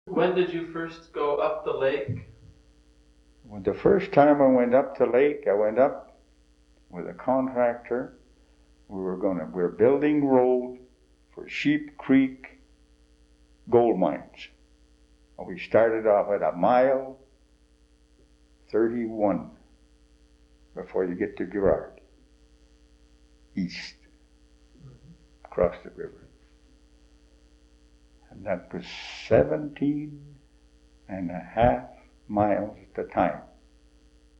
When did you first go up the lake? Well, the first time I went up the lake, I went up with a contractor. We were building road for Sheep Creek gold mines. We started off at 1:31 before you get to Gerrard, east, across the river. And that was 17.5 miles at the time.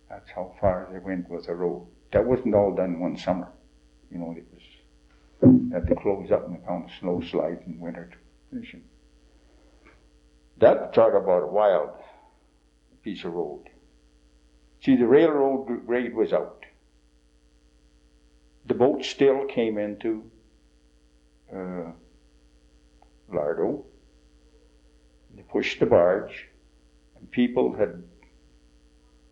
That's how far they went with the road. That wasn't all done one summer. You know, had to close up and they found snow slides in winter to finish it. That, talk about a wild piece of road. See, the railroad grade was out. The boat still came into Lardo. They pushed the barge, and people had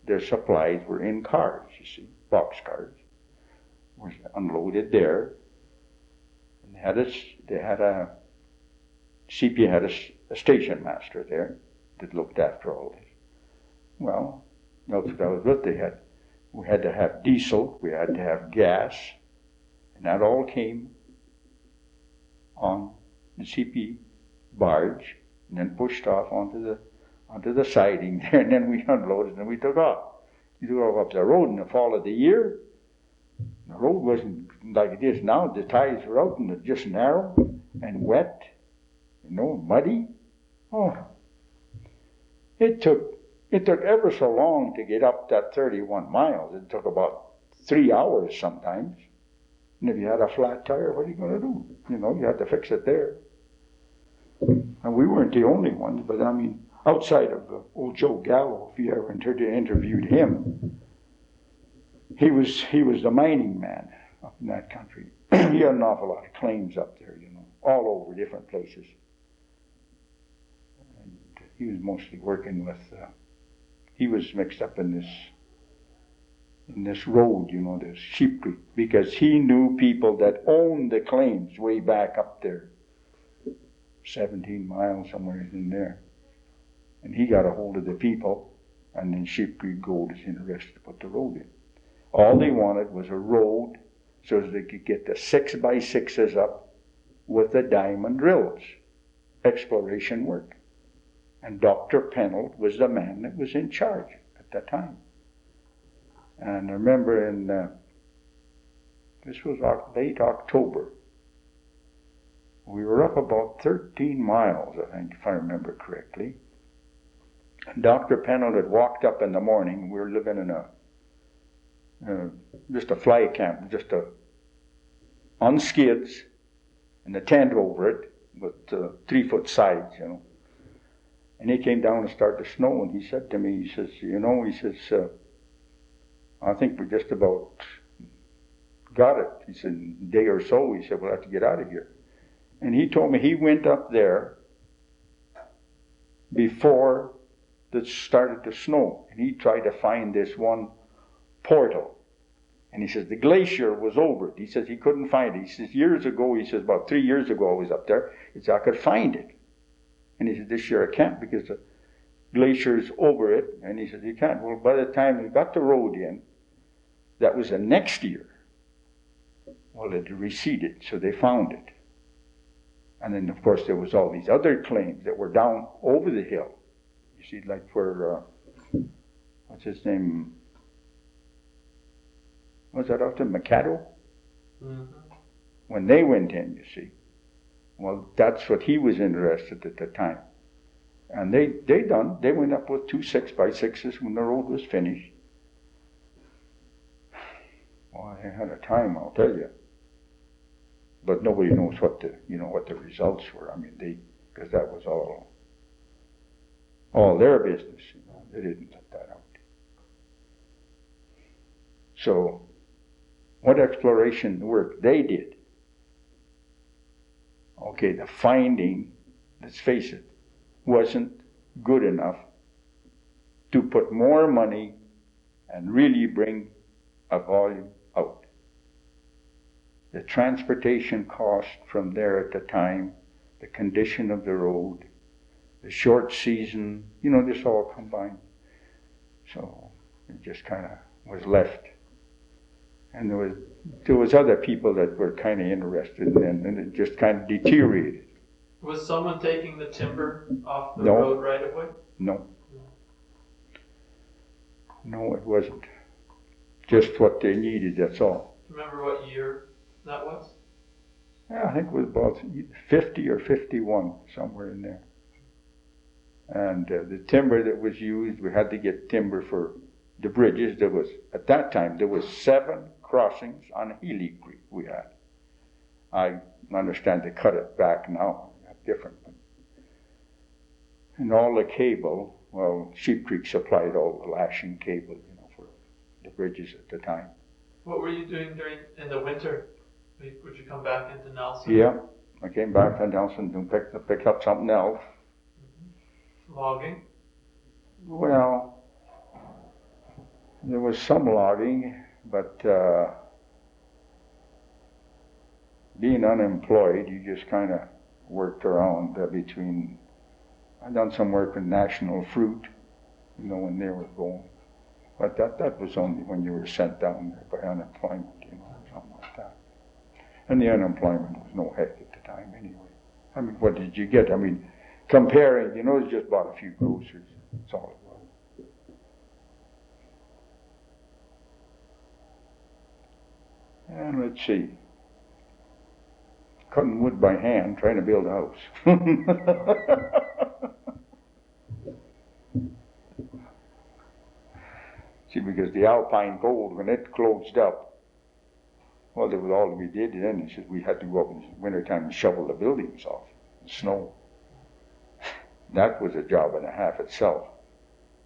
their supplies were in cars, you see, box cars, was unloaded there. And they had a CP had a station master there that looked after all this. Well, that's what they had. We had to have diesel, we had to have gas, and that all came on the CP barge and then pushed off onto the siding there, and then we unloaded and we took off. We took off up the road in the fall of the year. The road wasn't like it is now. The ties were out and it was just narrow and wet, muddy. Oh, it took ever so long to get up that 31 miles. It took about 3 hours sometimes. And if you had a flat tire, what are you going to do? You had to fix it there. And we weren't the only ones, but I mean, outside of old Joe Gallo, if you ever interviewed him, he was the mining man up in that country. He had an awful lot of claims up there, all over different places. And he was mostly working with, he was mixed up in this road, this Sheep Creek, because he knew people that owned the claims way back up there, 17 miles somewhere in there. And he got a hold of the people, and then Sheep Creek Gold is interested to put the road in. All they wanted was a road so that they could get the 6x6s up with the diamond drills, exploration work. And Dr. Pennell was the man that was in charge at that time. And I remember this was late October, we were up about 13 miles, I think, if I remember correctly. And Dr. Pennell had walked up in the morning. We were living in just a fly camp, on skids, and a tent over it with 3-foot sides, And he came down and started to snow, and he said to me, he says, I think we just about got it. He said, in a day or so, he said, we'll have to get out of here. And he told me he went up there before it started to snow, and he tried to find this one portal. And he says, the glacier was over it. He says he couldn't find it. He says, years ago, about 3 years ago I was up there. He said, I could find it. And he said, this year I can't because the glacier's over it. And he said, you can't. Well, by the time we got the road in, that was the next year. Well, it receded, so they found it. And then, of course, there was all these other claims that were down over the hill. You see, like where, what's his name? Was that after Mikado? Mm-hmm. When they went in, you see. Well, that's what he was interested at the time. And they went up with 2 6x6s when the road was finished. Well, they had a time, I'll tell you. But nobody knows what the results were. I mean, because that was all their business. They didn't let that out. So, what exploration work they did? Okay, the finding, let's face it, wasn't good enough to put more money and really bring a volume out. The transportation cost from there at the time, the condition of the road, the short season, this all combined. So it just kind of was left. And there was other people that were kind of interested in it, and it just kind of deteriorated. Was someone taking the timber off the No. road right away? No. No, it wasn't. Just what they needed, that's all. Do you remember what year that was? Yeah, I think it was about 50 or 51, somewhere in there. And the timber that was used, we had to get timber for the bridges. At that time, there was 7 crossings on Healy Creek we had. I understand they cut it back now, different. And all the cable, well, Sheep Creek supplied all the lashing cable, for the bridges at the time. What were you doing in the winter? Would you come back into Nelson? Yeah, I came back to Nelson and picked up something else. Logging? Well, there was some logging, but being unemployed, you just kind of worked around between. I done some work with National Fruit, when they were going. But that was only when you were sent down there by unemployment, something like that. And the unemployment was no heck at the time anyway. I mean, what did you get? I mean, comparing, you just bought a few groceries. That's all it was. And let's see. Cutting wood by hand, trying to build a house. See, because the Alpine Gold, when it closed up, well, that was all we did then. He said we had to go up in the wintertime and shovel the buildings off, the snow. That was a job and a half itself.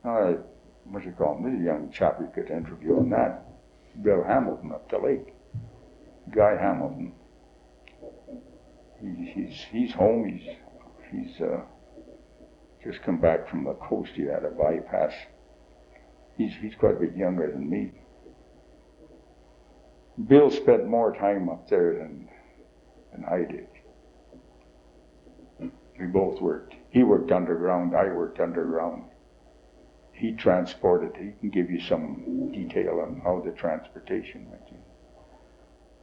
What's it called? This is a young chap you could interview on that. Bill Hamilton up the lake. Guy Hamilton. He's home. He's just come back from the coast. He had a bypass. He's quite a bit younger than me. Bill spent more time up there than I did. We both worked. He worked underground. I worked underground. He transported. He can give you some detail on how the transportation went.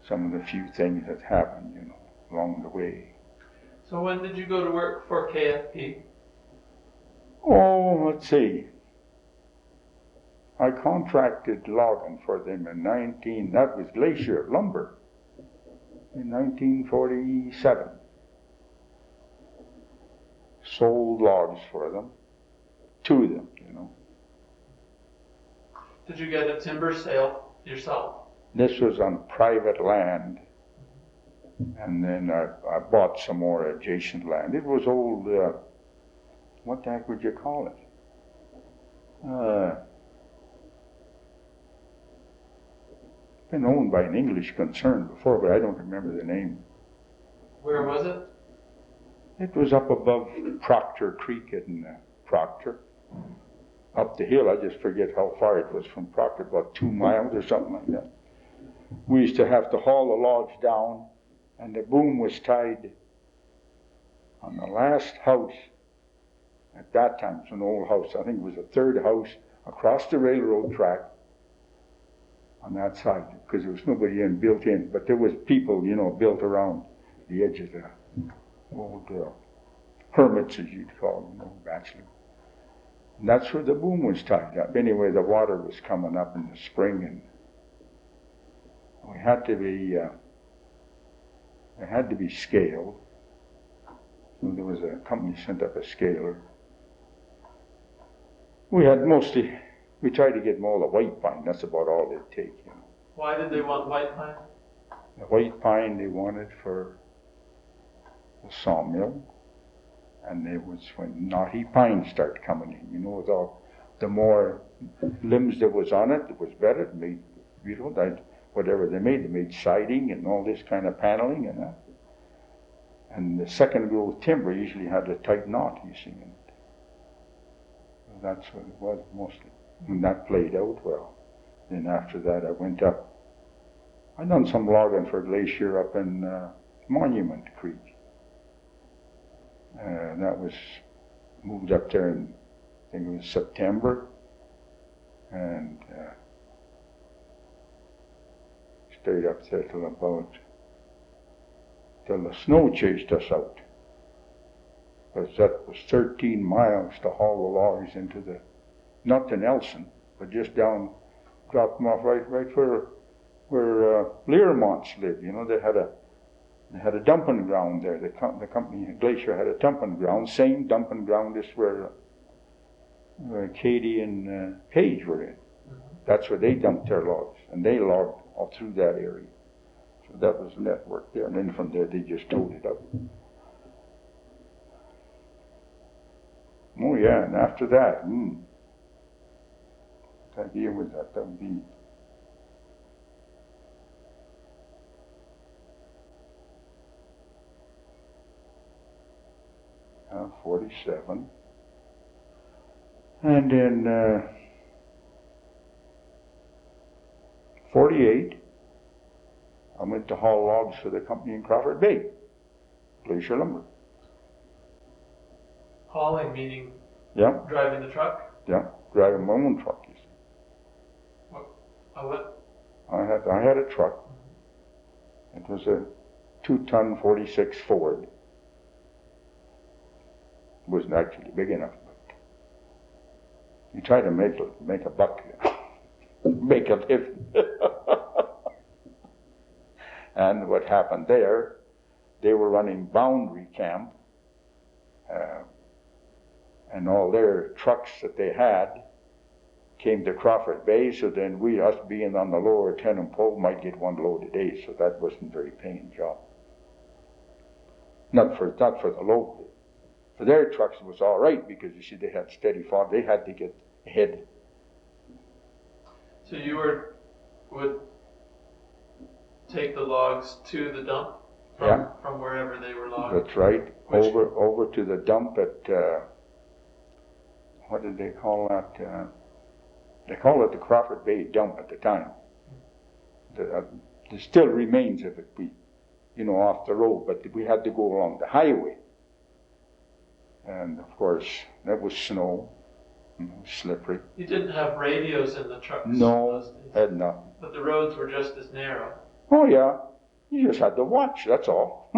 Some of the few things that happened, along the way. So when did you go to work for KFP? Oh, let's see. I contracted logging for them that was Glacier Lumber, in 1947. Sold logs for them, to them, Did you get a timber sale yourself? This was on private land, and then I bought some more adjacent land. It was old, what the heck would you call it? Been owned by an English concern before, but I don't remember the name. Where was it? It was up above Procter Creek in Procter. Up the hill, I just forget how far it was from Procter, about 2 miles or something like that. We used to have to haul the logs down, and the boom was tied on the last house. At that time, it was an old house. I think it was the 3rd house across the railroad track on that side, because there was nobody built in. But there was people, built around the edge of the old hermits, as you'd call them, bachelor. And that's where the boom was tied up. Anyway, the water was coming up in the spring, and we had to be, it had to be scaled. So there was a company sent up a scaler. We tried to get them all the white pine. That's about all they'd take, Why did they want white pine? The white pine they wanted for the sawmill, and it was when knotty pines started coming in. With all the more limbs that was on it, it was better. It made, whatever they made siding and all this kind of paneling and that. And the second growth timber usually had a tight knot, you see. And that's what it was mostly. And that played out well. Then after that I went up. I done some logging for Glacier up in Monument Creek. That was moved up there in, I think it was September, and stayed up there till the snow chased us out. Because that was 13 miles to haul the logs into not to Nelson, but just down, drop them off right where Learmonts lived. You know, they had a dumping ground there. The company, Glacier, had a dumping ground, same dumping ground as where Katie and Page were in. That's where they dumped their logs, and they logged all through that area. So that was the network there, and then from there they just towed it up. Oh yeah, and after that, what year was that? That would be 47. And in 48, I went to haul logs for the company in Crawford Bay, Glacier Lumber. Hauling meaning Yeah, driving the truck? yeah, driving my own truck, you see. What? I had a truck. It was a 2-ton 46 Ford. It wasn't actually big enough, but you try to make a buck, make a living. And what happened there, they were running boundary camp, and all their trucks that they had came to Crawford Bay, so then us being on the lower tenement pole might get one load a day, so that wasn't a very paying job. Not for the load. For their trucks it was all right, because you see they had steady fall. They had to get ahead. So you would take the logs to the dump from wherever they were logged? That's right. Over to the dump at what did they call that? They called it the Crawford Bay dump at the time. There still remains of it, off the road, but we had to go along the highway. And of course, that was snow, slippery. You didn't have radios in the trucks? No, had nothing. But the roads were just as narrow? Oh yeah, you just had to watch, that's all.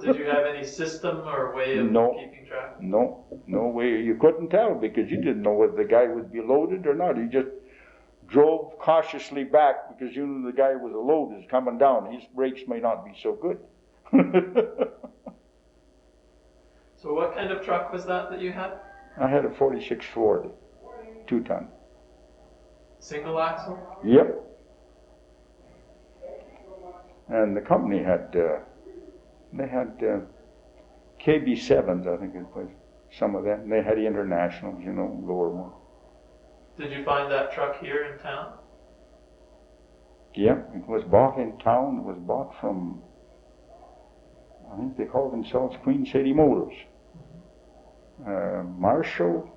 Did you have any system or way of keeping track? No way. You couldn't tell, because you didn't know whether the guy would be loaded or not. He just drove cautiously back, because you knew the guy was loaded coming down. His brakes may not be so good. So what kind of truck was that you had? I had a 46 Ford, 2-ton. Single axle? Yep. And the company had, they had KB7s, I think it was, some of them. They had the Internationals, lower one. Did you find that truck here in town? Yeah, it was bought in town. It was bought from, I think they called themselves Queen City Motors. Marshall.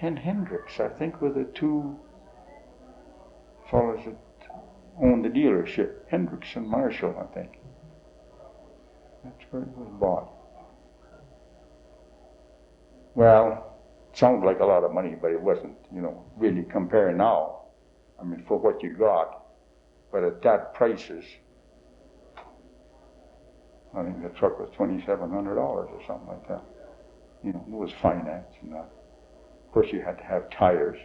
And Hendricks, I think, were the two fellows that owned the dealership. Hendricks and Marshall, I think. That's where it was bought. Well, it sounded like a lot of money, but it wasn't, really compare now. I mean, for what you got. But at that prices, I think the truck was $2,700 or something like that. It was finance and that. Of course, you had to have tires.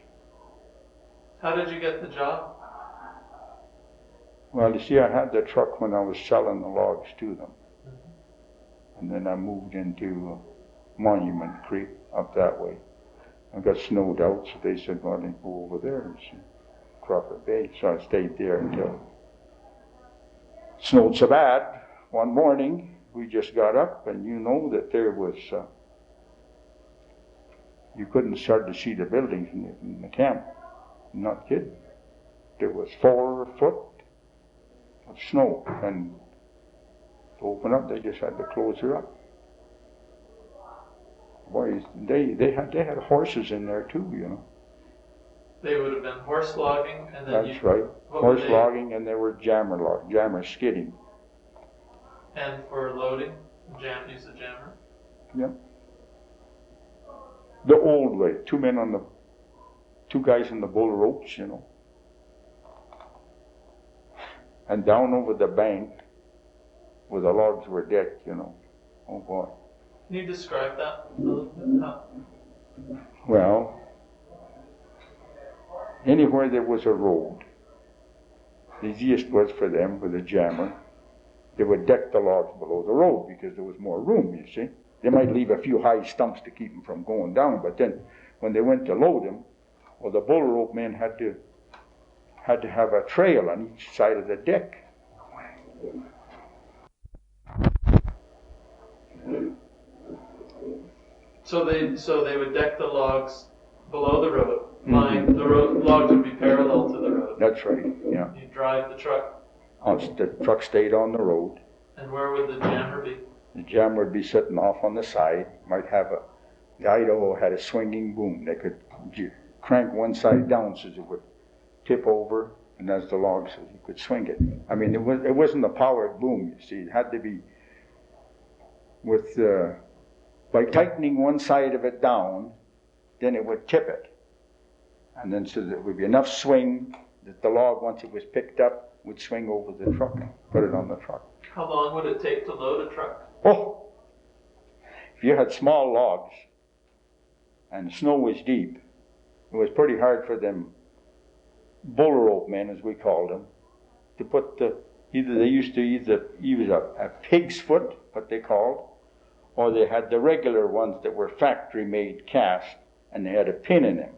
How did you get the job? Well, you see, I had the truck when I was selling the logs to them. And then I moved into Monument Creek up that way. I got snowed out, so they said, well, then go over there and see Crawford Bay. So I stayed there until it snowed so bad. One morning, we just got up, and that there was, you couldn't start to see the buildings in the camp. I'm not kidding. There was 4 foot of snow, and to open up, they just had to close her up. Boys, they had horses in there too, They would have been horse logging, and then That's right. Horse logging, and there were jammer skidding. And for loading, use the jammer. Yep. The old way, two guys on the bull ropes, you know, and down over the bank where the logs were decked, you know. Oh boy. Can you describe that a little bit? Well, anywhere there was a road, the easiest was for them with a jammer. They would deck the logs below the road because there was more room, you see. They might leave a few high stumps to keep them from going down, but then when they went to load them, well, the bull rope men had to have a trail on each side of the deck. So they would deck the logs below the road. Mm-hmm. The logs would be parallel to the road. That's right. Yeah. You drive the truck. The truck stayed on the road. And where would the jammer be? The jammer would be sitting off on the side. Might have the Idaho had a swinging boom. They could crank one side down so it would tip over, and as the log, so you could swing it. I mean, it wasn't a powered boom. You see, it had to be with by tightening one side of it down, then it would tip it, and then so there would be enough swing that the log, once it was picked up, would swing over the truck, put it on the truck. How long would it take to load a truck? Oh, if you had small logs and the snow was deep, it was pretty hard for them bull rope men, as we called them, to put they used to use a pig's foot, what they called, or they had the regular ones that were factory made cast, and they had a pin in them.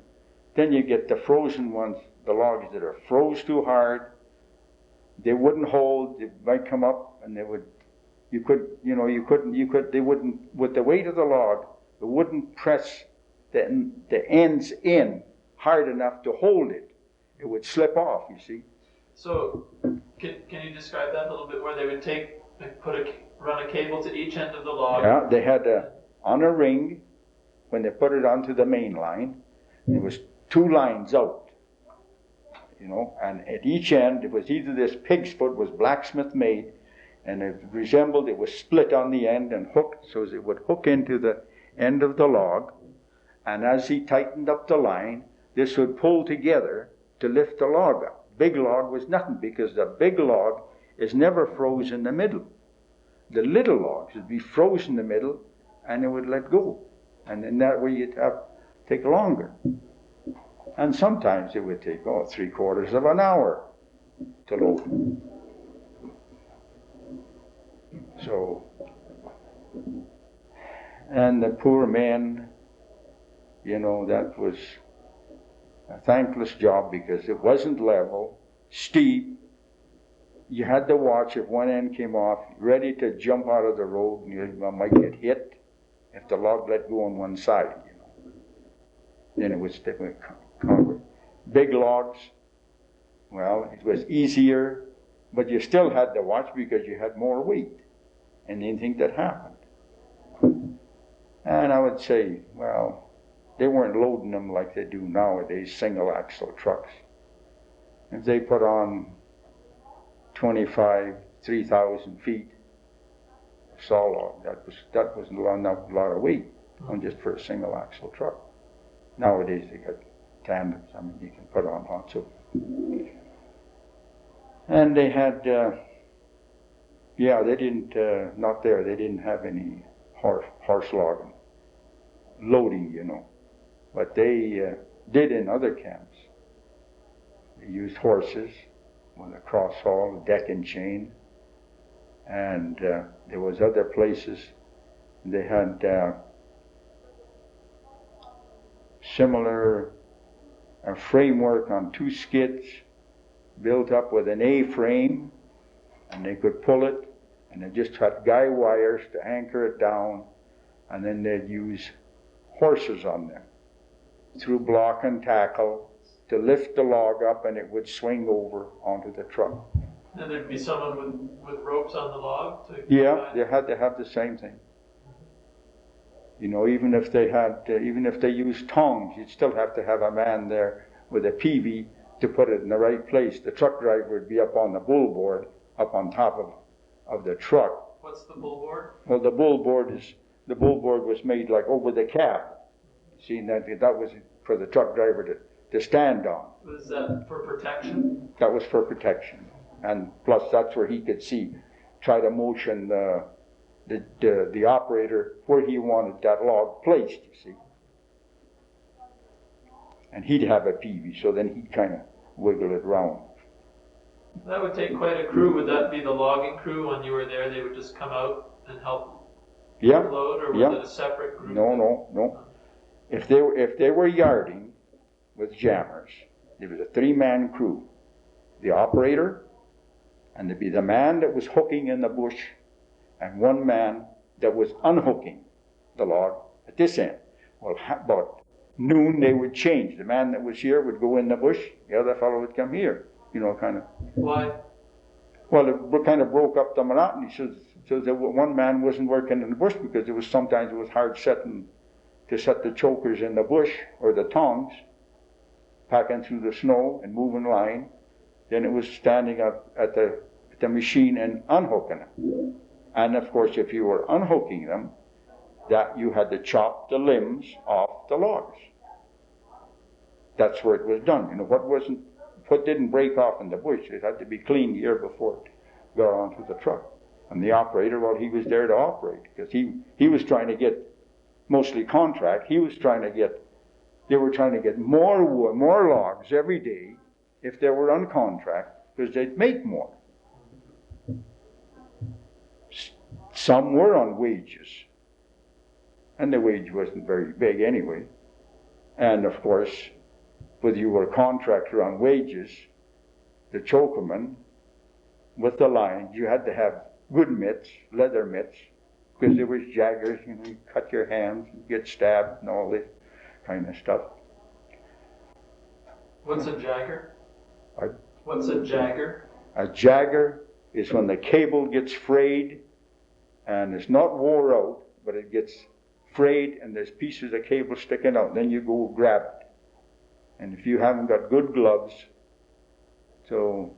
Then you get the frozen ones, the logs that are froze too hard. They wouldn't hold. They might come up, and they wouldn't. They wouldn't. With the weight of the log, it wouldn't press the ends in hard enough to hold it. It would slip off. You see. So, can you describe that a little bit? Where they would run a cable to each end of the log. Yeah, they had on a ring when they put it onto the main line. There was two lines out. You know, and at each end, it was either this pig's foot was blacksmith made, and it was split on the end and hooked, so as it would hook into the end of the log, and as he tightened up the line, this would pull together to lift the log up. Big log was nothing, because the big log is never froze in the middle. The little logs would be frozen in the middle, and it would let go, and in that way you'd take longer. And sometimes it would take 3/4 of an hour to load. So, and the poor men, you know, that was a thankless job because it wasn't level, steep. You had to watch if one end came off, ready to jump out of the road, and you might get hit if the log let go on one side, you know. Then it would stick with big logs. Well, it was easier, but you still had to watch because you had more weight in anything that happened. And I would say, well, they weren't loading them like they do nowadays, single axle trucks. If they put on 3,000 feet of saw log, that was a lot of weight on just for a single axle truck. Nowadays they got tandems. I mean, you can put on lots of. And they had, they didn't, not there. They didn't have any horse logging, loading, you know, but they did in other camps. They used horses with a cross haul, a deck and chain, and there was other places. They had similar framework on two skids built up with an A-frame, and they could pull it, and they just had guy wires to anchor it down, and then they'd use horses on them through block and tackle to lift the log up, and it would swing over onto the truck. And there'd be someone with ropes on the log? They had to have the same thing. You know, even if they used tongs, you'd still have to have a man there with a peavey to put it in the right place. The truck driver would be up on the bullboard, up on top of the truck. What's the bullboard? Well, the bullboard was made like over the cab. See, that was for the truck driver to stand on. Was that for protection? That was for protection. And plus that's where he could try to motion the operator where he wanted that log placed, you see. And he'd have a peavey, so then he'd kind of wiggle it around. That would take quite a crew. Would that be the logging crew when you were there? They would just come out and help load, or was it a separate group? No. If they were yarding with jammers, there was a 3-man crew. The operator, and there'd be the man that was hooking in the bush, and 1 man that was unhooking the log at this end. Well, about noon they would change. The man that was here would go in the bush, the other fellow would come here, kind of. Why? Well, it kind of broke up the monotony, so that 1 man wasn't working in the bush because sometimes it was hard to set the chokers in the bush or the tongs, packing through the snow and moving line. Then it was standing up at the machine and unhooking them. And of course, if you were unhooking them, that you had to chop the limbs off the logs. That's where it was done. What didn't break off in the bush, it had to be cleaned the year before it got onto the truck. And the operator, well, he was there to operate because he was trying to get mostly contract. They were trying to get more wood, more logs every day if they were on contract because they'd make more. Some were on wages, and the wage wasn't very big anyway. And of course, whether you were a contractor on wages, the chokerman with the lines, you had to have good mitts, leather mitts, because there was jaggers, you cut your hands, you get stabbed and all this kind of stuff. What's a jagger? Pardon? What's a jagger? A jagger is when the cable gets frayed and it's not wore out, but it gets frayed and there's pieces of cable sticking out. Then you go grab it. And if you haven't got good gloves, so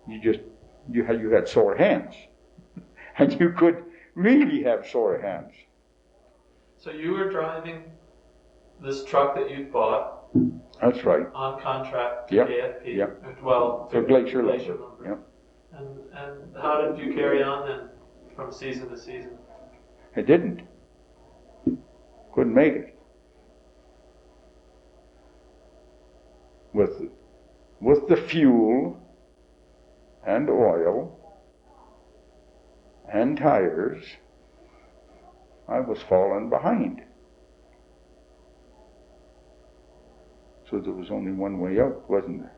you had sore hands. And you could really have sore hands. So you were driving this truck that you'd bought. That's right. On contract to KFP. Yep. Well, to Glacier Lumber. Lumber. Yep. And how did you carry on then from season to season? I didn't. Couldn't make it. With the fuel and oil and tires, I was falling behind. So there was only one way out, wasn't there?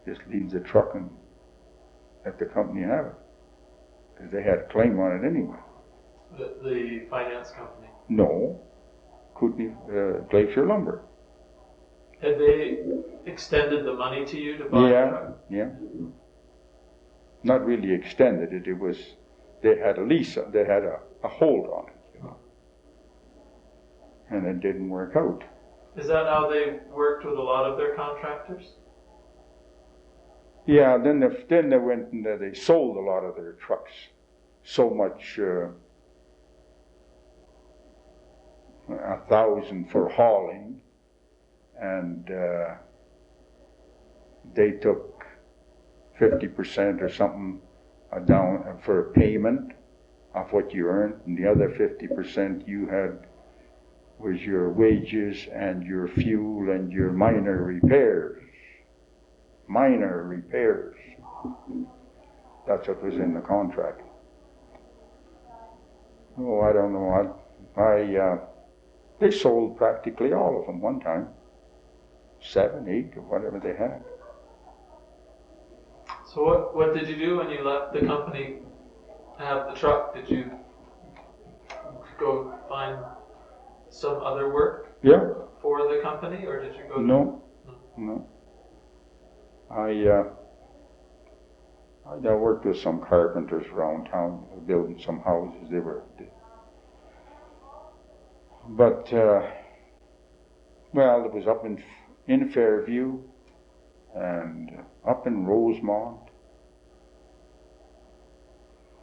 Just leave the truck and let the company have it. Because they had a claim on it anyway. The finance company? No. Kootenay, Glacier Lumber. Had they extended the money to you to buy the truck? Yeah. Not really extended it. They had a lease, they had a hold on it, And it didn't work out. Is that how they worked with a lot of their contractors? Yeah, then they went and they sold a lot of their trucks. So much, 1,000 for hauling, and they took 50% or something down for a payment of what you earned, and the other 50% you had was your wages and your fuel and your minor repairs. Minor repairs. That's what was in the contract. Oh, I don't know. They sold practically all of them one time. 7, 8, or whatever they had. So what did you do when you left the company to have the truck? Did you go find some other work for the company, or did you go? No. I worked with some carpenters around town, building some houses. But Well, it was up in Fairview and up in Rosemont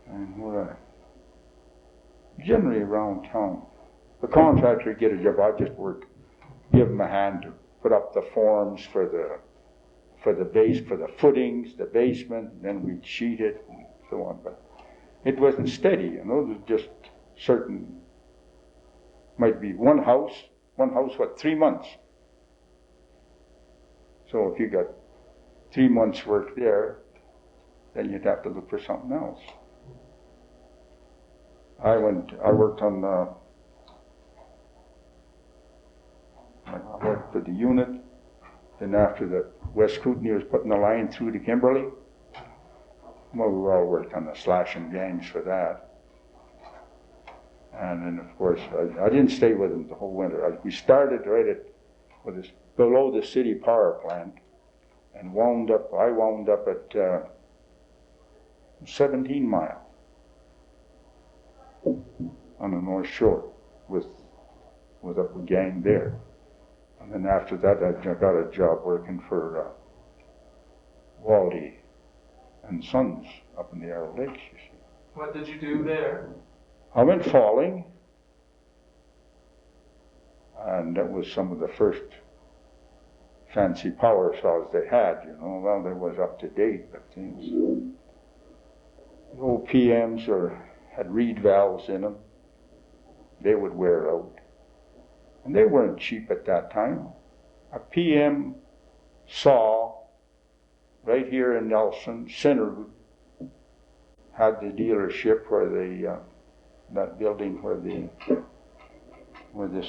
and generally around town. The contractor would get a job, I'd just work, give him a hand to put up the forms for the base, for the footings, the basement, and then we'd sheet it and so on. But it wasn't steady, you know. It was just certain, might be one house, 3 months. So if you got 3 months work there, then you'd have to look for something else. I worked on, I worked for the unit. Then after that, West Kootenay was putting the line through to Kimberley. Well, we all worked on the slashing gangs for that. And then, of course, I didn't stay with them the whole winter. We started right below the city power plant, and I wound up at 17 Mile on the North Shore with a gang there. And then after that, I got a job working for Waldie and Sons up in the Arrow Lakes, you see. What did you do there? I went falling, and that was some of the first fancy power saws they had, you know. Well, they was up to date, but things. The old PMs had reed valves in them. They would wear out. And they weren't cheap at that time. A PM saw right here in Nelson, Centerwood, had the dealership where that building where the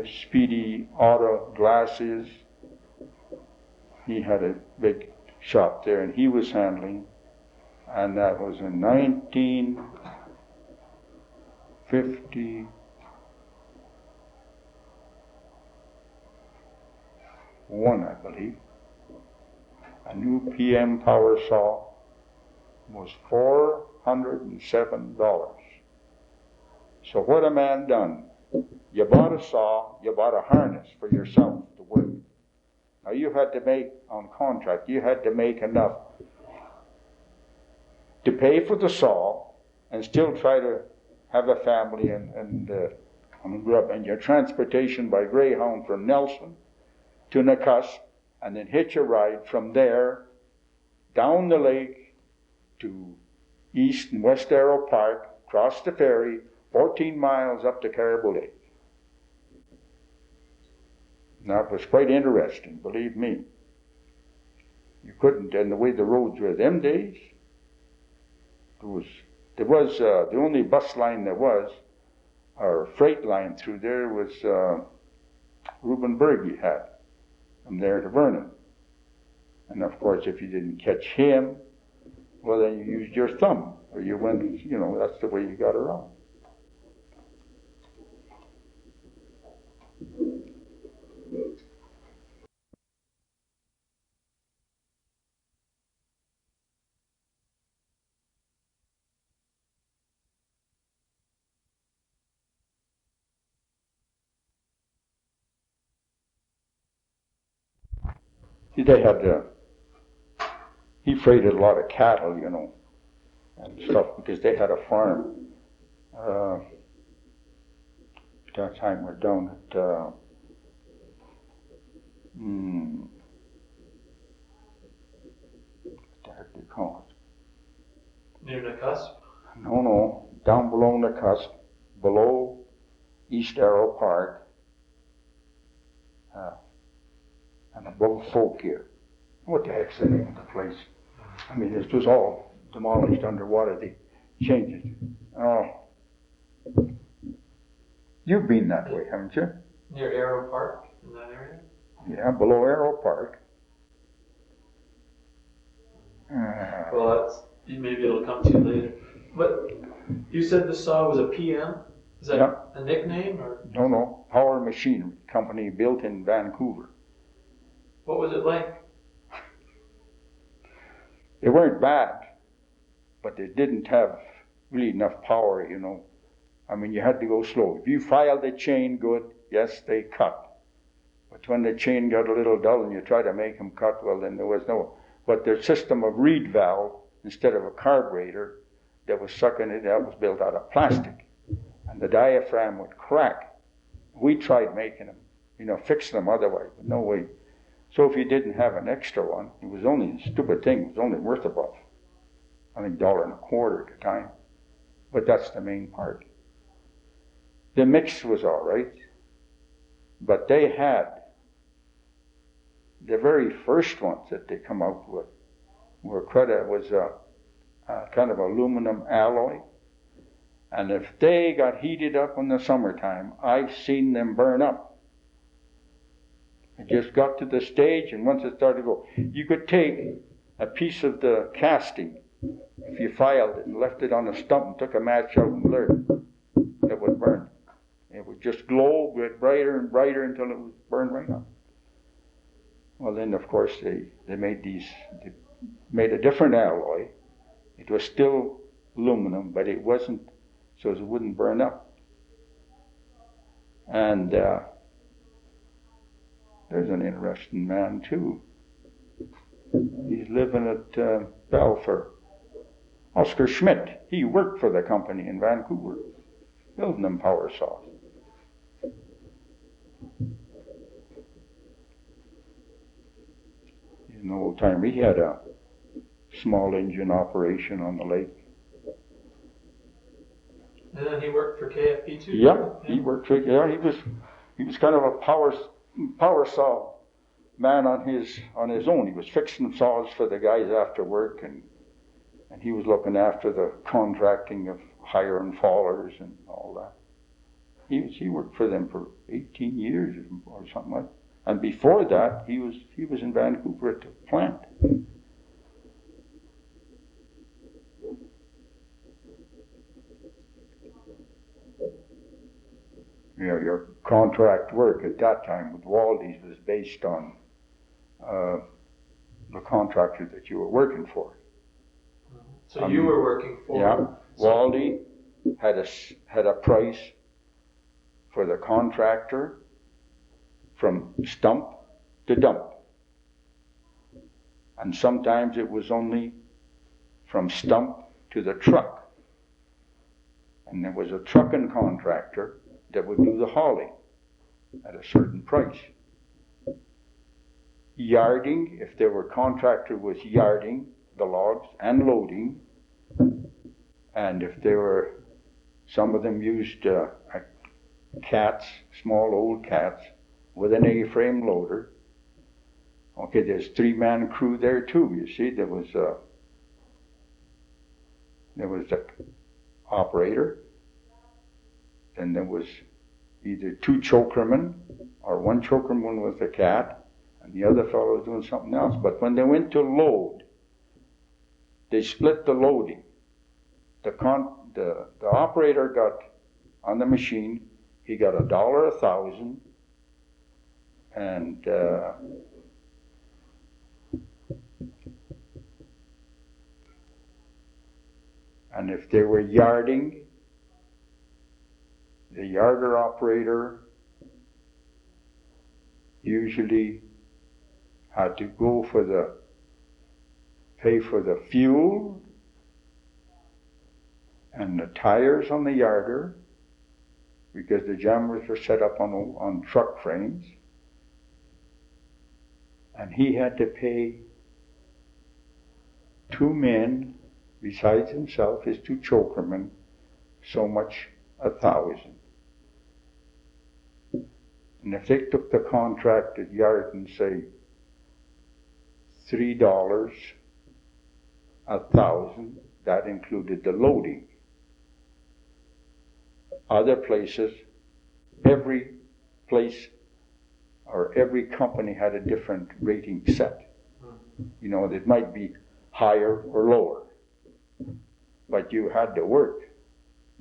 Speedy Auto Glass is. He had a big shop there, and he was handling, and that was in 1951, I believe. A new PM power saw was $407. So what a man done? You bought a saw, you bought a harness for yourself to work. Now you had to make, on contract, you had to make enough to pay for the saw and still try to have a family and grow up. And your transportation by Greyhound from Nelson to Nakusp, and then hitch a ride from there down the lake to East and West Arrow Park, cross the ferry, 14 miles up to Caribou Lake. Now it was quite interesting, believe me. You couldn't, and the way the roads were them days, there was the only bus line there was, or freight line through there was Reuben Berge had, from there to Vernon. And of course, if you didn't catch him, well, then you used your thumb, or you went, you know, that's the way you got around. They had, he freighted a lot of cattle, you know, and stuff, because they had a farm. At that time we're down at, what the heck do you call it? Near Nakusp? No, down below Nakusp, below East Arrow Park, and above Folk here. What the heck's the name of the place? I mean, it was all demolished underwater. They changed it. Oh. You've been that way, haven't you? Near Arrow Park, in that area? Yeah, below Arrow Park. Well, maybe it'll come to you later. But you said the saw was a PM? Is that a nickname? Or? No. Power Machinery Company built in Vancouver. What was it like? They weren't bad, but they didn't have really enough power, you know. I mean, you had to go slow. If you filed the chain good, yes, they cut. But when the chain got a little dull and you try to make them cut, well, then there was no. But their system of reed valve, instead of a carburetor that was sucking it out, was built out of plastic. And the diaphragm would crack. We tried making them, fixing them otherwise, but no way. So if you didn't have an extra one, it was only a stupid thing. It was only worth about, I think, $1.25 at the time. But that's the main part. The mix was all right, but they had the very first ones that they come out with was a kind of aluminum alloy. And if they got heated up in the summertime, I've seen them burn up. It just got to the stage, and once it started to go, you could take a piece of the casting, if you filed it and left it on a stump and took a match out and lit it would burn. It would just glow, get brighter and brighter until it would burn right up. Well, then, of course, they made a different alloy. It was still aluminum, but it wasn't, so it wouldn't burn up. And there's an interesting man, too. He's living at Balfour. Oscar Schmidt. He worked for the company in Vancouver, building them power saws. He's an old timer. He had a small engine operation on the lake. And then he worked for KFP too? Yeah, he worked for, he was kind of a power saw man on his own. He was fixing saws for the guys after work, and he was looking after the contracting of hire and fallers and all that. He worked for them for 18 years or something like that. And before that, he was in Vancouver at the plant. Your contract work at that time with Waldie's was based on the contractor that you were working for. So you were working for... Yeah. Waldie had a price for the contractor from stump to dump. And sometimes it was only from stump to the truck. And there was a trucking contractor that would do the hauling at a certain price. Yarding, if there were contractor was yarding the logs and loading, and if there were, some of them used cats, small old cats, with an A-frame loader. Okay, there's 3-man crew there too. You see, there was the operator, then there was either 2 chokermen or 1 chokerman with the cat, and the other fellow was doing something else. But when they went to load, they split the loading. The operator got on the machine. He got $1 1,000, and if they were yarding, the yarder operator usually had to go pay for the fuel and the tires on the yarder, because the jammers were set up on truck frames, and he had to pay 2 men besides himself, his 2 chokermen, so much 1,000. And if they took the contract at yard and say $3 1,000, that included the loading. Other places, every place or every company had a different rating set. It might be higher or lower, but you had to work.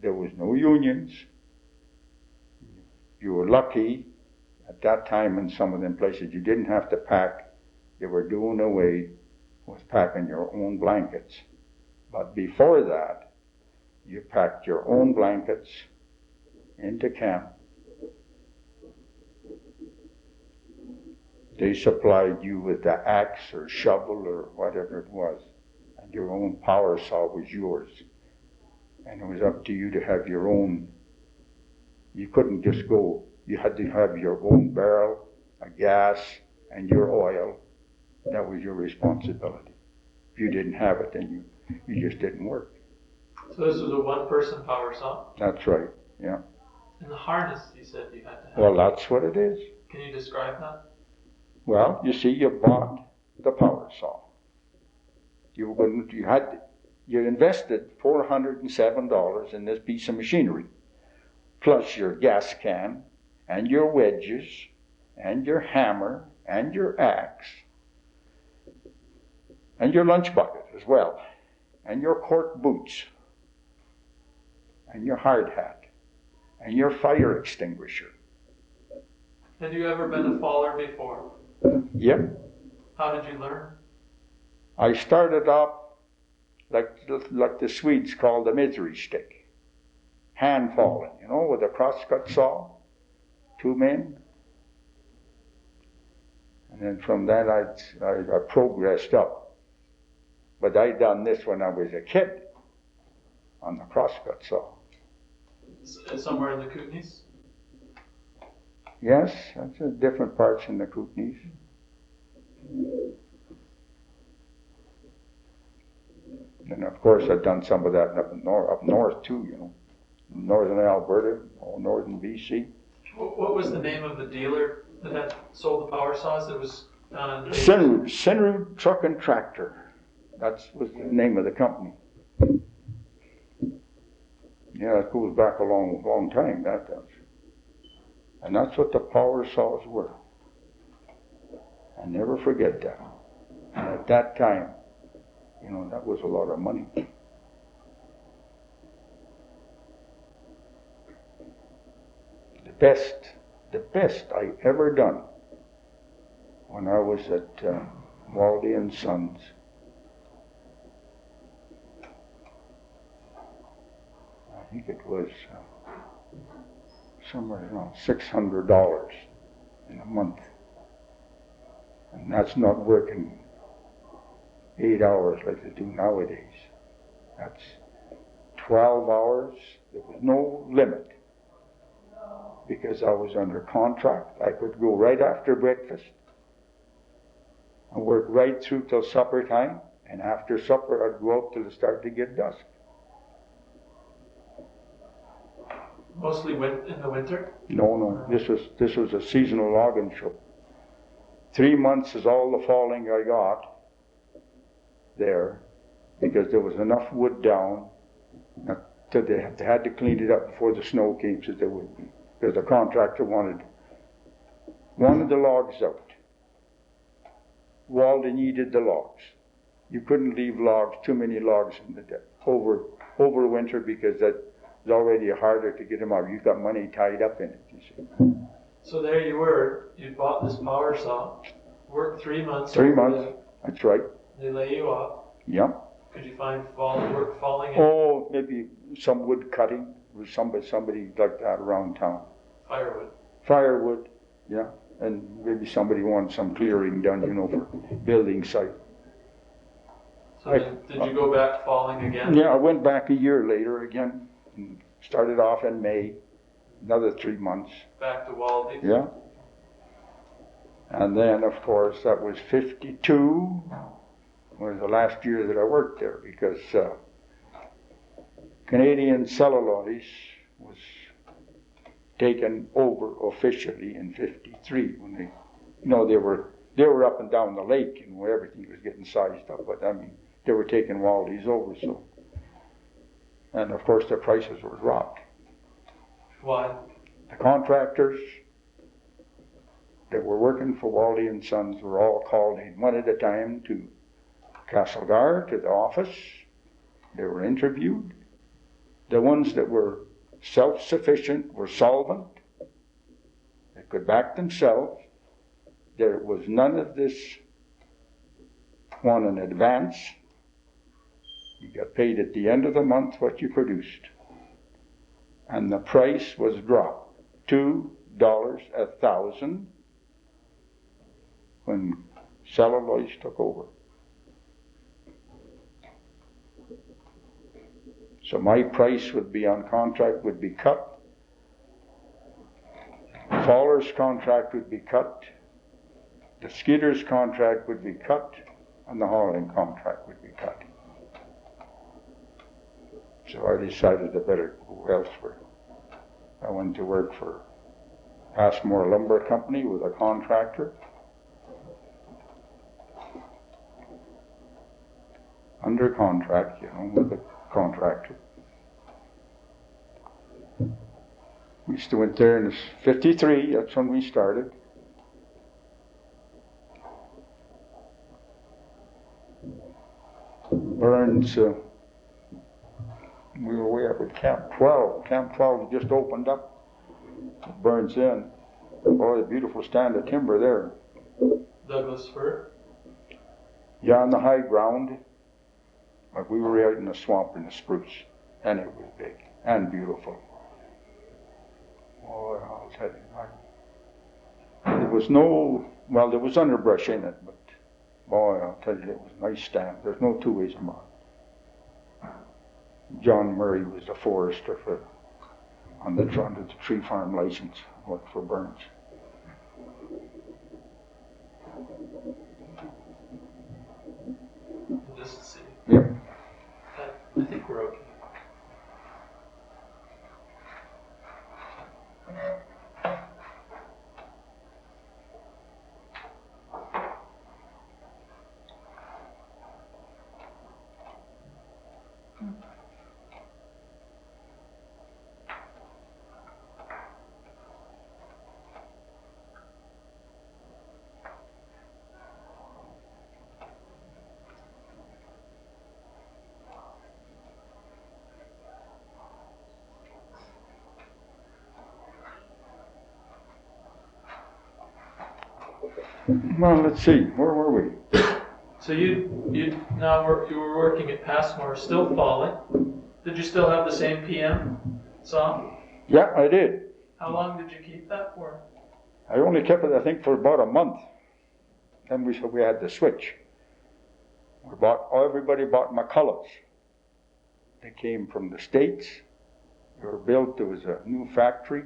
There was no unions. You were lucky at that time in some of them places you didn't have to pack. They were doing away with packing your own blankets. But before that, you packed your own blankets into camp. They supplied you with the axe or shovel or whatever it was, and your own power saw was yours. And it was up to you to have your own. You couldn't just go. You had to have your own barrel, a gas, and your oil. That was your responsibility. If you didn't have it, then you just didn't work. So this was a one-person power saw? That's right, yeah. And the harness, you said you had to have. Well, that's what it is. Can you describe that? Well, you see, you bought the power saw. You invested $407 in this piece of machinery, plus your gas can, and your wedges, and your hammer, and your axe, and your lunch bucket as well, and your cork boots, and your hard hat, and your fire extinguisher. Had you ever been a faller before? Yep. How did you learn? I started off like the Swedes called the misery stick. Hand falling, with a crosscut saw, 2 men. And then from that I progressed up. But I done this when I was a kid on the crosscut saw. Somewhere in the Kootenays? Yes, that's in different parts in the Kootenays. And of course I've done some of that up north too, northern Alberta, or northern BC. What was the name of the dealer that had sold the power saws? It was down in Gerrard Truck and Tractor. That was the name of the company. Yeah, it goes back a long, long time, that does. And that's what the power saws were. I never forget that. And at that time, that was a lot of money. The best I ever done when I was at Waldie and Sons. I think it was somewhere around $600 in a month. And that's not working 8 hours like they do nowadays. That's 12 hours. There was no limit because I was under contract. I could go right after breakfast and work right through till supper time. And after supper, I'd go out till it started to get dusk. Mostly in the winter? No. This was a seasonal logging show. 3 months is all the falling I got there, because there was enough wood down that they had to clean it up before the snow came, so there would be, because the contractor wanted the logs out. Waldie needed the logs. You couldn't leave too many logs in the over winter, because that was already harder to get them out. You've got money tied up in it, you see. So there you were. You bought this power saw, worked 3 months. 3 months. That's right. They lay you off. Yeah. Could you find work falling in? Oh, maybe some wood cutting with somebody like that around town. Firewood, yeah. And maybe somebody wanted some clearing done, for building site. So did you go back falling again? Yeah, I went back a year later again. And started off in May, another 3 months. Back to Waldie? Yeah. And then, of course, that was 52. Was the last year that I worked there, because Canadian Cellulose was taken over officially in 53 when they were up and down the lake and where everything was getting sized up, but they were taking Waldies over, so. And of course the prices were dropped. Why? The contractors that were working for Waldie and Sons were all called in one at a time to Celgar, to the office. They were interviewed. The ones that were self-sufficient were solvent. They could back themselves. There was none of this one in advance. You got paid at the end of the month what you produced. And the price was dropped. $2 a thousand when celluloid took over. So my price would be on contract would be cut. Faller's contract would be cut. The skidder's contract would be cut, and the hauling contract would be cut. So I decided I better go elsewhere. I went to work for Passmore Lumber Company with a contractor. Under contract, with a contractor. We used to went there in 53, that's when we started. Burns, we were way up at Camp 12. Camp 12 just opened up. Burns in. Boy, a beautiful stand of timber there. Douglas fir? Yeah, on the high ground. But we were out in the swamp in the spruce. And it was big and beautiful. Oh, I'll tell you. There was there was underbrush in it, but boy, I'll tell you, it was a nice stand. There's no two ways about it. John Murray was the forester on the tree farm license, worked for Burns. Just to see. Yep. I think we're okay. Well, let's see. Where were we? So you were working at Passmore, still falling. Did you still have the same PM saw? Yeah, I did. How long did you keep that for? I only kept it, I think, for about a month. Then we had to switch. Everybody bought McCullochs. They came from the States. They were built. There was a new factory.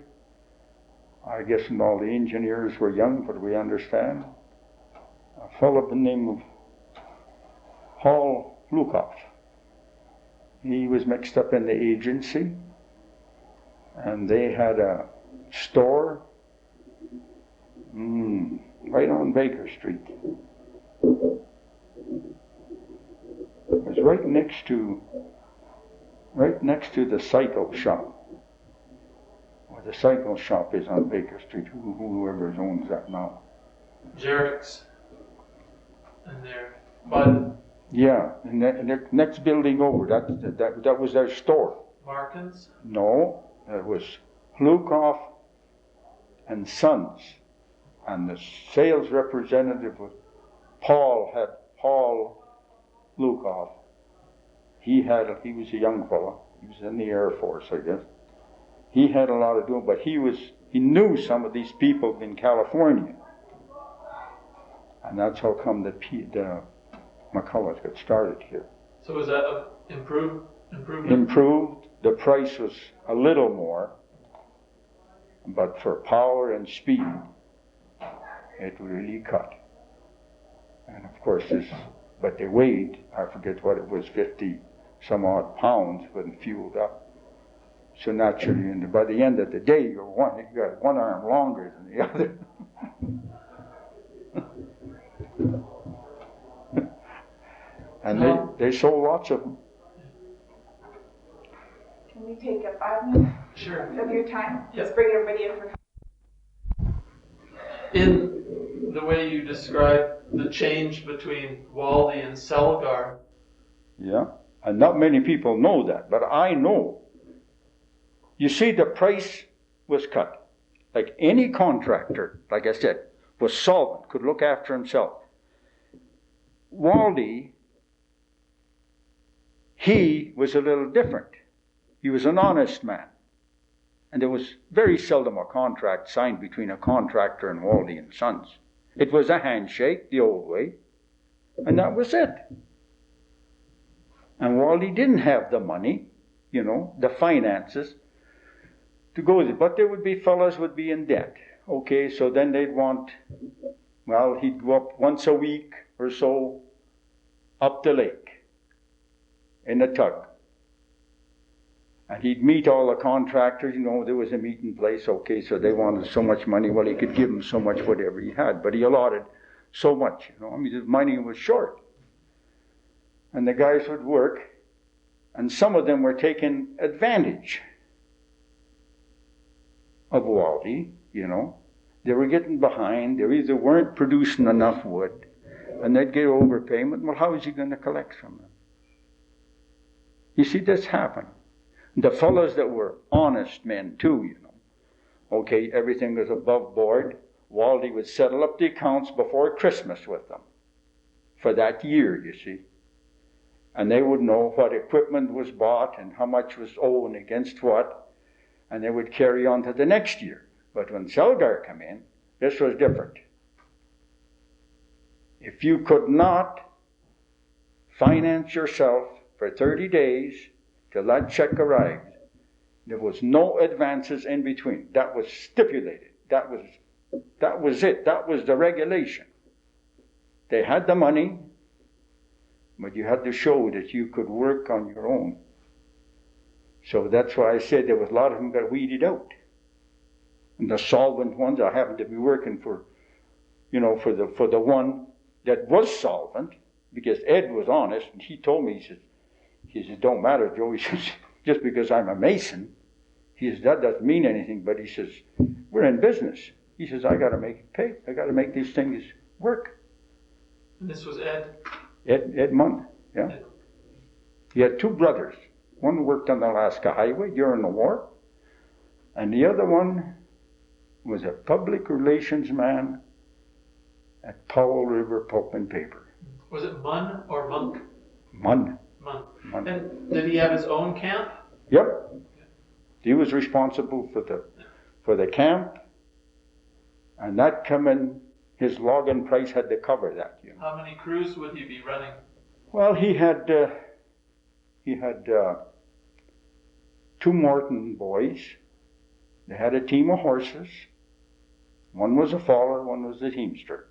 I guess and all the engineers were young, but we understand. A fellow by the name of Paul Hlookoff. He was mixed up in the agency, and they had a store right on Baker Street. It was right next to the cycle shop. Where the cycle shop is on Baker Street. Whoever owns that now. Gerrard's. And there, but yeah, and the next building over. That was their store. Markins? No, it was Hlookoff and Sons, and the sales representative was Paul Hlookoff. He was a young fellow. He was in the Air Force, I guess. He had a lot to do, but he knew some of these people in California. And that's how come the McCulloch got started here. So was that improvement? Improved. The price was a little more, but for power and speed, it really cut. And of course but they weighed, I forget what it was, 50 some odd pounds when fueled up. So naturally, and by the end of the day, you got one arm longer than the other. And they sold lots of them. Can we take a 5 minutes Sure. of your time? Yep. Just bring everybody in for. In the way you describe the change between Waldie and Celgar. Yeah, and not many people know that, but I know. You see, the price was cut. Like any contractor, like I said, was solvent, could look after himself. Waldie, he was a little different. He was an honest man. And there was very seldom a contract signed between a contractor and Waldie and Sons. It was a handshake the old way, and that was it. And Waldie didn't have the money, the finances to go with it. But there would be fellas would be in debt. Okay, so then they'd want, he'd go up once a week or so up the lake in a tug. And he'd meet all the contractors, there was a meeting place, okay, so they wanted so much money, well, he could give them so much whatever he had, but he allotted so much, the money was short. And the guys would work, and some of them were taking advantage of Waldie, They were getting behind, they either weren't producing enough wood, and they'd get overpayment. Well, how is he going to collect from them? You see, this happened. The fellows that were honest men too, Okay, everything was above board. Waldie would settle up the accounts before Christmas with them for that year, you see. And they would know what equipment was bought and how much was owing against what, and they would carry on to the next year. But when Celgar came in, this was different. If you could not finance yourself for 30 days till that check arrived, there was no advances in between. That was stipulated. That was it. That was the regulation. They had the money, but you had to show that you could work on your own. So that's why I said there was a lot of them got weeded out. And the solvent ones, I happened to be working for the one that was solvent, because Ed was honest, and he told me, he says, don't matter, Joe, he says, just because I'm a mason, he says, that doesn't mean anything, but he says, we're in business. He says, I got to make it pay. I got to make these things work. And this was Ed? Ed Munn, yeah. Ed. He had two brothers. One worked on the Alaska Highway during the war, and the other one was a public relations man at Powell River Pulp and Paper. Was it Munn or Monk? Munn. Munn. And did he have his own camp? Yep. He was responsible for the camp, and that come in, his logging price had to cover that. How many crews would he be running? Well, he had two Morton boys. They had a team of horses. One was a faller, one was a teamster.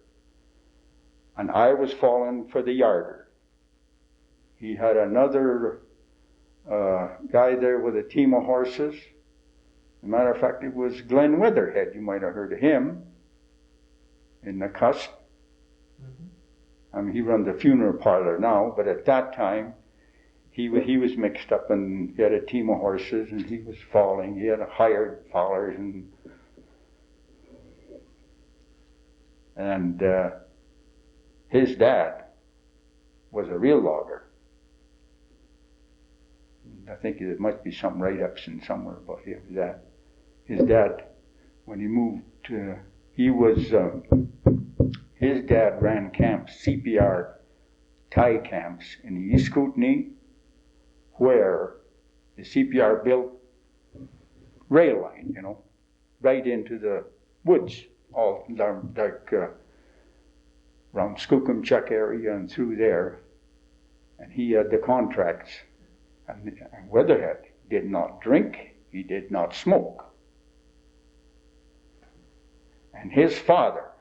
And I was falling for the yarder. He had another guy there with a team of horses. As a matter of fact, it was Glenn Weatherhead. You might have heard of him in Nakusp. Mm-hmm. I mean, he runs a funeral parlor now, but at that time, he was mixed up, and he had a team of horses, and he was falling. He had hired fallers, and his dad was a real logger. I think there might be some write-ups in somewhere about him. That his dad, when he moved to, his dad ran camps, CPR tie camps in the East Kootenay, where the CPR built rail line, right into the woods, all like around Skookumchuck area and through there. And he had the contracts. And Weatherhead did not drink, he did not smoke. And his father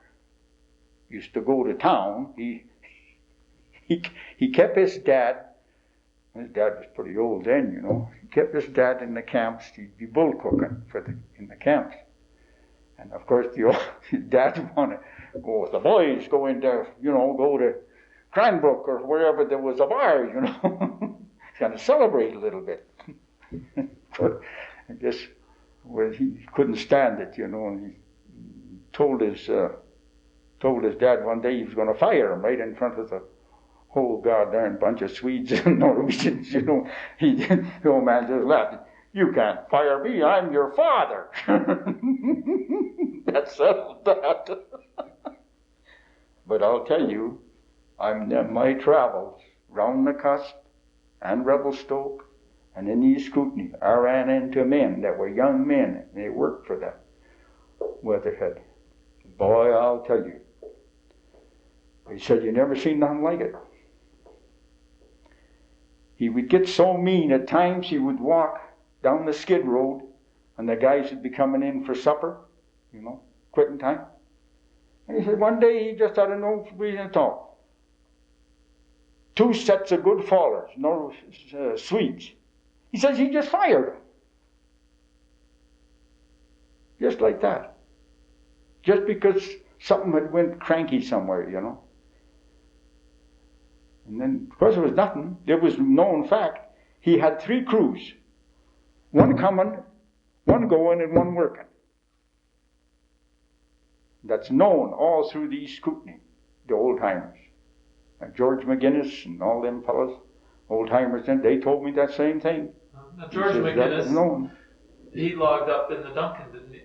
used to go to town. He kept his dad was pretty old then, He kept his dad in the camps. He'd be bull cooking in the camps. And of course, his dad wanted to go with the boys, go to Cranbrook or wherever there was a bar, kind of celebrate a little bit. But I guess he couldn't stand it, and he told his dad one day he was going to fire him right in front of the whole goddamn bunch of Swedes and Norwegians, the old man just laughed. You can't fire me, I'm your father. That settled that. But I'll tell you, my travels round Nakusp and Revelstoke and in East Kootenay, I ran into men that were young men, and they worked for that Weatherhead. Boy, I'll tell you, He said, you never seen nothing like it. He would get so mean at times he would walk down the skid road and the guys would be coming in for supper, quitting time. And he said one day he just had no reason at all. 2 sets of good fallers, no Swedes. He says he just fired them. Just like that. Just because something had went cranky somewhere, And then, of course, it was nothing. There was known fact. He had 3 crews. 1 coming, 1 going, and 1 working. That's known all through the East Kootenay, the old-timers. And George McGinnis and all them fellas, old-timers, they told me that same thing. Now, George McGinnis, he logged up in the Duncan, didn't he?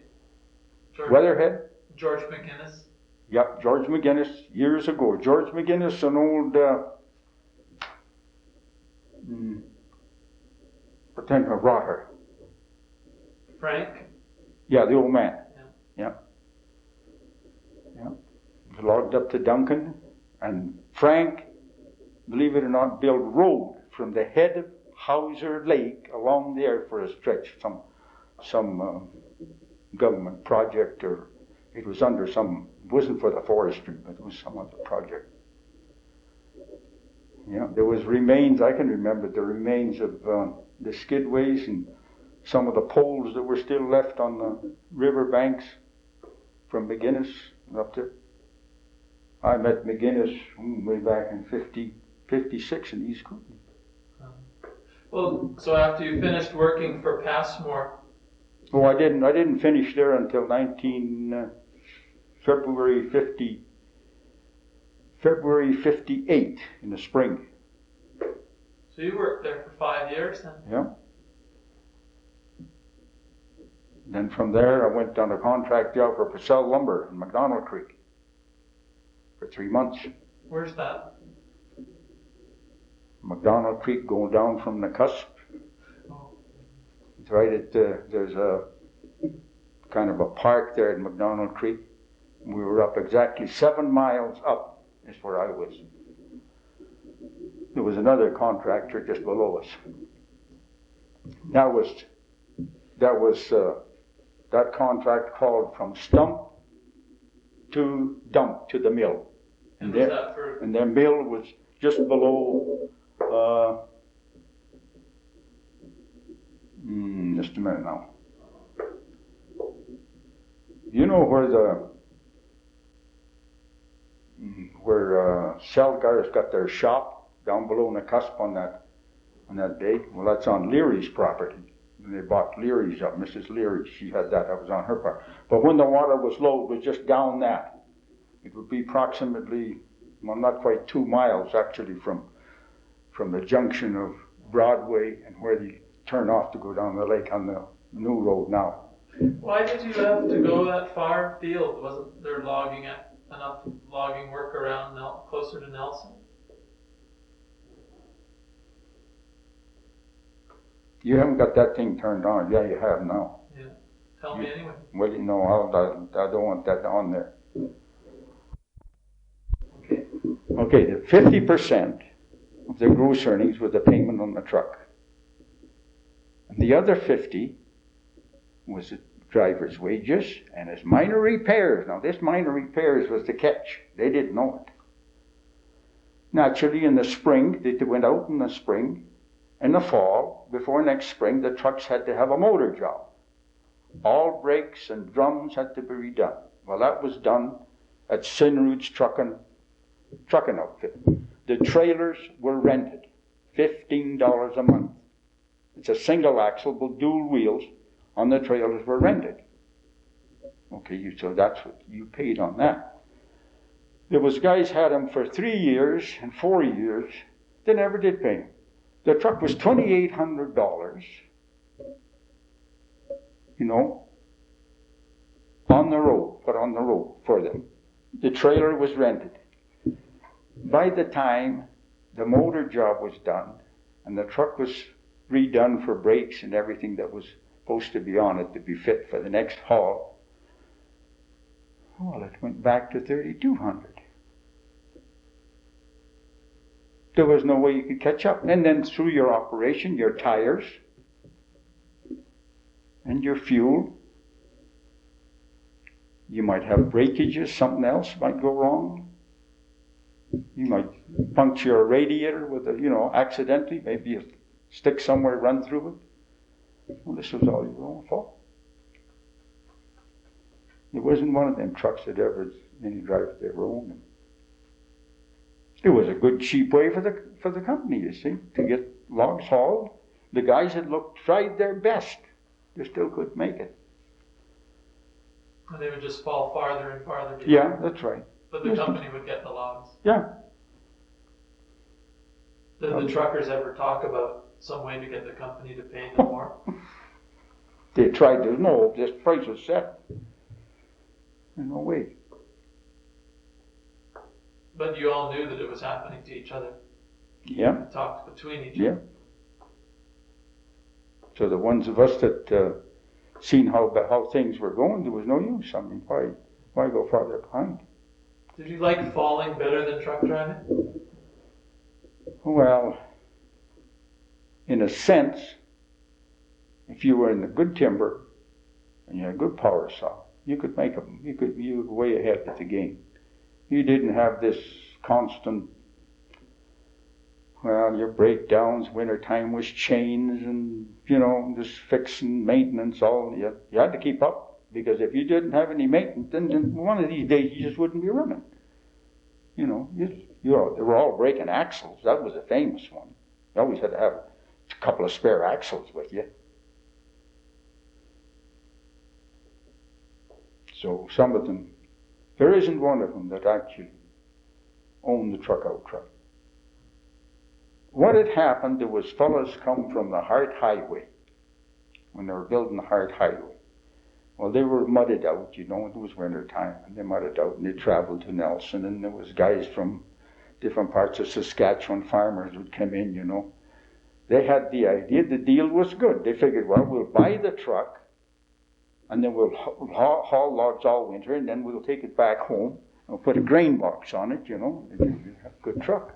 Weatherhead? George McGinnis. Yep, George McGinnis, years ago. George McGinnis, an old, pretend a rotter. Frank? Yeah, the old man. Yeah. He logged up to Duncan, and Frank, believe it or not, built road from the head of Hauser Lake along there for a stretch, some government project, or it was under some, it wasn't for the forestry, but it was some other project. Yeah, there was remains, I can remember the remains of the skidways and some of the poles that were still left on the river banks from McGinnis up there. I met McGinnis way back in 56 in East Kootenay. Well, so after you finished working for Passmore? Oh, I didn't finish there until February 58 in the spring. So you worked there for 5 years then? Yeah. Then from there I went on a contract job for Purcell Lumber in McCulloch Creek for 3 months. Where's that? McCulloch Creek going down from Nakusp. Oh. It's right at, there's a kind of a park there in McCulloch Creek. We were up exactly 7 miles up is where I was. There was another contractor just below us. That contract called from stump to dump to the mill. And their mill was just below, just a minute now. You know where Celgar's got their shop down below Nakusp on that bay? Well, that's on Leary's property. They bought Leary's up, Mrs. Leary. She had that was on her part. But when the water was low, it was just down that. It would be approximately, well, not quite 2 miles actually from the junction of Broadway and where they turn off to go down the lake on the new road now. Why did you have to go that far field? Wasn't there enough logging work around closer to Nelson? You haven't got that thing turned on. Yeah, you have now. Yeah. Tell me anyway. Well, I don't want that on there. Okay, the 50% of their gross earnings was the payment on the truck. And the other 50 was the driver's wages and his minor repairs. Now, this minor repairs was the catch. They didn't know it. Naturally, in the spring, they went out in the spring. In the fall, before next spring, the trucks had to have a motor job. All brakes and drums had to be redone. Well, that was done at Sinrood's trucking outfit. The trailers were rented, $15 a month. It's a single axle, but dual wheels on the trailers were rented. Okay, so that's what you paid on that. There was guys had them for 3 years and 4 years. They never did pay them. The truck was $2,800, on the road, put on the road for them. The trailer was rented. By the time the motor job was done and the truck was redone for brakes and everything that was supposed to be on it to be fit for the next haul, well, it went back to $3,200. there was no way you could catch up. And then through your operation, your tires and your fuel, you might have breakages, something else might go wrong. You might puncture a radiator with accidentally, maybe a stick somewhere run through it. Well, this was all your own fault. It wasn't one of them trucks that ever any drive their own. It was a good cheap way for the company, you see, to get logs hauled. The guys that tried their best, they still couldn't make it. And they would just fall farther and farther behind. Yeah, that's right. But the company would get the logs. Yeah. Did the truckers ever talk about some way to get the company to pay them more? They tried to. No, this price was set. No way. But you all knew that it was happening to each other. Yeah. You talked between each Yeah. other. So the ones of us that seen how things were going, there was no use. I mean, why go farther behind? Did you like falling better than truck driving? Well, in a sense, if you were in the good timber and you had a good power saw, you could make them. You were way ahead of the game. You didn't have this constant. Well, your breakdowns, wintertime was chains and, just fixing, maintenance, all. You had to keep up, because if you didn't have any maintenance, then one of these days you just wouldn't be running. They were all breaking axles. That was a famous one. You always had to have a couple of spare axles with you. So some of them, there isn't one of them that actually owned the truck outright. What had happened, there was fellas come from the Hart Highway, when they were building the Hart Highway. Well, they were mudded out, it was winter time, and they mudded out, and they traveled to Nelson, and there was guys from different parts of Saskatchewan, farmers would come in, They had the idea the deal was good. They figured, well, we'll buy the truck, and then we'll haul logs all winter, and then we'll take it back home, and we'll put a grain box on it, and have a good truck.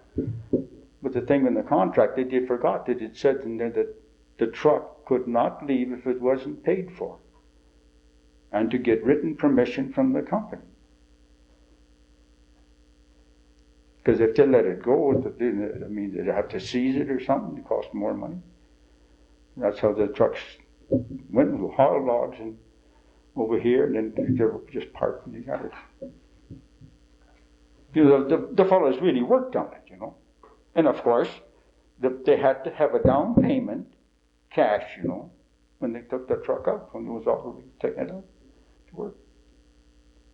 But the thing in the contract, they forgot that it said in there that the truck could not leave if it wasn't paid for, and to get written permission from the company. Because if they let it go, they'd have to seize it or something. It cost more money. That's how the trucks went and hauled logs and over here, and then they were just parked and you got it. The fellows really worked on it, And of course, they had to have a down payment, cash, when they took the truck out, when it was already taken out to work.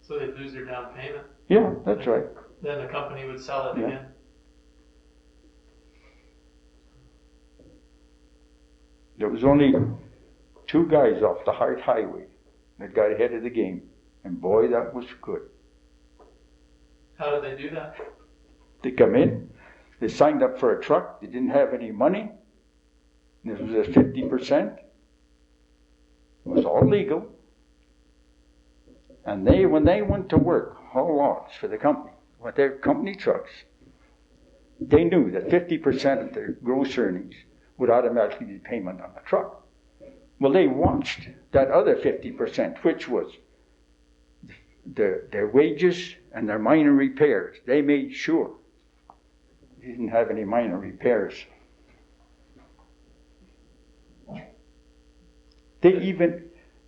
So they'd lose their down payment? Yeah, that's right. Then the company would sell it again? There was only 2 guys off the Hart Highway that got ahead of the game. And boy, that was good. How did they do that? They come in, they signed up for a truck, they didn't have any money. This was at 50%. It was all legal. And when they went to work, haul logs for the company, with their company trucks, they knew that 50% of their gross earnings would automatically be payment on the truck. Well, they watched that other 50%, which was their wages and their minor repairs. They made sure they didn't have any minor repairs. They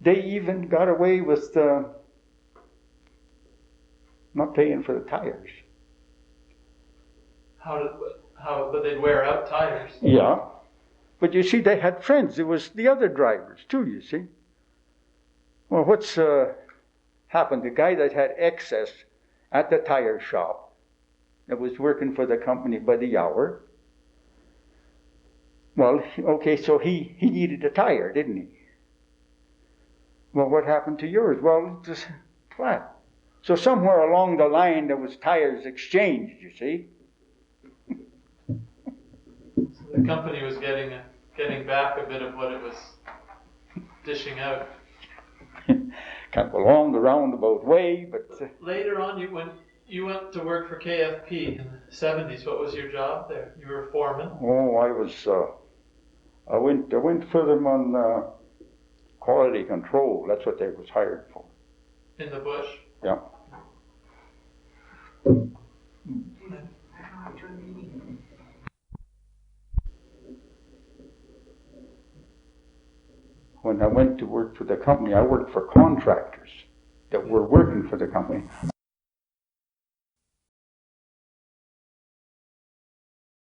even got away with not paying for the tires. But they'd wear out tires. Yeah. But you see, they had friends. It was the other drivers too, you see. Well, what's happened? The guy that had excess at the tire shop, that was working for the company by the hour. Well, okay, so he needed a tire, didn't he? Well, what happened to yours? Well, it was flat. So somewhere along the line there was tires exchanged, you see. So the company was getting back a bit of what it was dishing out. Kind of along the roundabout way, but... Later on, you went to work for KFP in the 70s. What was your job there? You were a foreman? Oh, I went for them on quality control. That's what they was hired for. In the bush? Yeah. When I went to work for the company, I worked for contractors that were working for the company.